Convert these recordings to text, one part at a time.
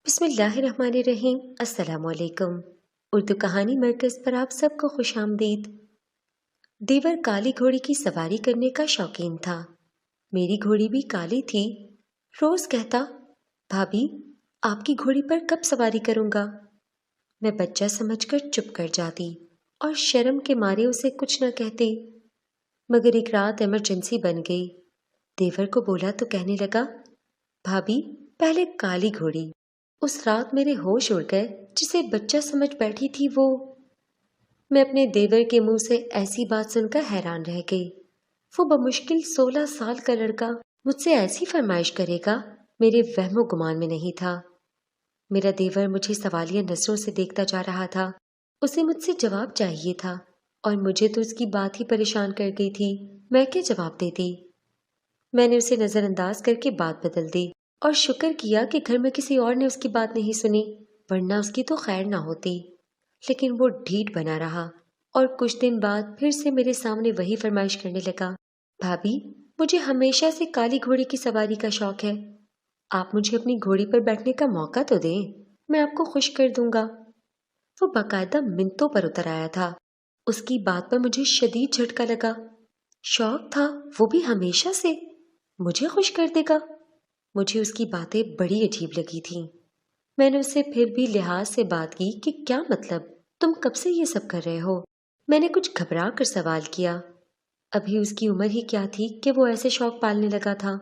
بسم اللہ الرحمن الرحیم۔ السلام علیکم۔ اردو کہانی مرکز پر آپ سب کو خوش آمدید۔ دیور کالی گھوڑی کی سواری کرنے کا شوقین تھا۔ میری گھوڑی بھی کالی تھی۔ روز کہتا، بھابھی آپ کی گھوڑی پر کب سواری کروں گا؟ میں بچہ سمجھ کر چپ کر جاتی اور شرم کے مارے اسے کچھ نہ کہتے، مگر ایک رات ایمرجنسی بن گئی۔ دیور کو بولا تو کہنے لگا، بھابھی پہلے کالی گھوڑی۔ اس رات میرے ہوش اڑ گئے۔ جسے بچہ سمجھ بیٹھی تھی میں اپنے دیور کے منہ سے ایسی بات سن کر حیران رہ گئی۔ وہ بمشکل 16 سال کا لڑکا مجھ سے ایسی فرمائش کرے گا، میرے وہم و گمان میں نہیں تھا۔ میرا دیور مجھے سوالیہ نظروں سے دیکھتا جا رہا تھا۔ اسے مجھ سے جواب چاہیے تھا اور مجھے تو اس کی بات ہی پریشان کر گئی تھی۔ میں کیا جواب دیتی؟ میں نے اسے نظر انداز کر کے بات بدل دی اور شکر کیا کہ گھر میں کسی اور نے اس کی بات نہیں سنی، ورنہ اس کی تو خیر نہ ہوتی۔ لیکن وہ ڈھیٹ بنا رہا اور کچھ دن بعد پھر سے میرے سامنے وہی فرمائش کرنے لگا، بھابھی مجھے ہمیشہ سے کالی گھوڑی کی سواری کا شوق ہے، آپ مجھے اپنی گھوڑی پر بیٹھنے کا موقع تو دیں، میں آپ کو خوش کر دوں گا۔ وہ باقاعدہ منتوں پر اتر آیا تھا۔ اس کی بات پر مجھے شدید جھٹکا لگا۔ شوق تھا، وہ بھی ہمیشہ سے، مجھے خوش کر دے گا؟ مجھے اس کی باتیں بڑی عجیب لگی تھیں۔ میں نے اس سے پھر بھی لحاظ سے بات کی کہ کیا مطلب، تم کب سے یہ سب کر رہے ہو؟ میں نے کچھ گھبرا کر سوال کیا۔ ابھی اس کی عمر ہی کیا تھی کہ وہ ایسے شوق پالنے لگا تھا؟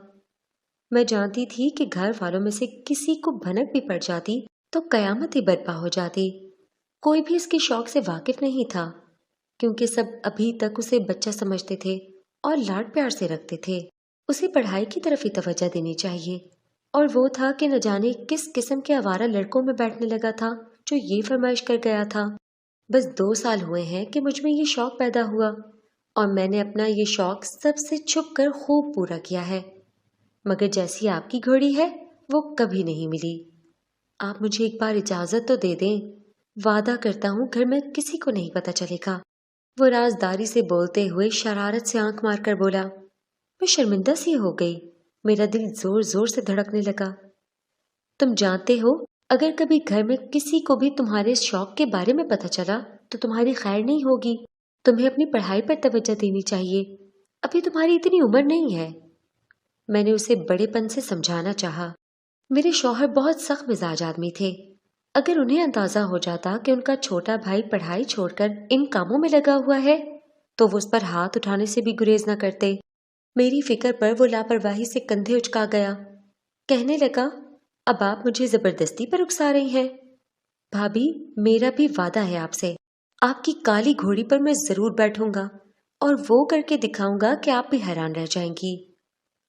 میں جانتی تھی کہ گھر والوں میں سے کسی کو بھنک بھی پڑ جاتی تو قیامت ہی برپا ہو جاتی۔ کوئی بھی اس کے شوق سے واقف نہیں تھا، کیونکہ سب ابھی تک اسے بچہ سمجھتے تھے اور لاڈ پیار سے رکھتے تھے۔ اسے پڑھائی کی طرف ہی توجہ دینی چاہیے، اور وہ تھا کہ نہ جانے کس قسم کے آوارہ لڑکوں میں بیٹھنے لگا تھا جو یہ فرمائش کر گیا تھا۔ بس 2 سال ہوئے ہیں کہ مجھ میں یہ شوق پیدا ہوا، اور میں نے اپنا یہ شوق سب سے چھپ کر خوب پورا کیا ہے، مگر جیسی آپ کی گھوڑی ہے وہ کبھی نہیں ملی۔ آپ مجھے ایک بار اجازت تو دے دیں، وعدہ کرتا ہوں گھر میں کسی کو نہیں پتہ چلے گا۔ وہ رازداری سے بولتے ہوئے شرارت سے آنکھ مار کر بولا۔ میں شرمندہ سی ہو گئی، میرا دل زور زور سے دھڑکنے لگا۔ تم جانتے ہو اگر کبھی گھر میں کسی کو بھی تمہارے اس شوق کے بارے میں پتہ چلا تو تمہاری خیر نہیں ہوگی۔ تمہیں اپنی پڑھائی پر توجہ دینی چاہیے، ابھی تمہاری اتنی عمر نہیں ہے۔ میں نے اسے بڑے پن سے سمجھانا چاہا۔ میرے شوہر بہت سخت مزاج آدمی تھے۔ اگر انہیں اندازہ ہو جاتا کہ ان کا چھوٹا بھائی پڑھائی چھوڑ کر ان کاموں میں لگا ہوا ہے تو وہ اس پر ہاتھ اٹھانے سے بھی گریز نہ کرتے۔ میری فکر پر وہ لاپرواہی سے کندھے اچکا گیا۔ کہنے لگا، اب آپ مجھے زبردستی پر اکسا رہی ہیں؟ بھابھی میرا بھی وعدہ ہے آپ سے، آپ کی کالی گھوڑی پر میں ضرور بیٹھوں گا اور وہ کر کے دکھاؤں گا کہ آپ بھی حیران رہ جائیں گی۔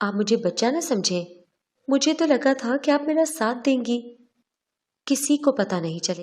آپ مجھے بچہ نہ سمجھیں، مجھے تو لگا تھا کہ آپ میرا ساتھ دیں گی۔ کسی کو پتہ نہیں چلے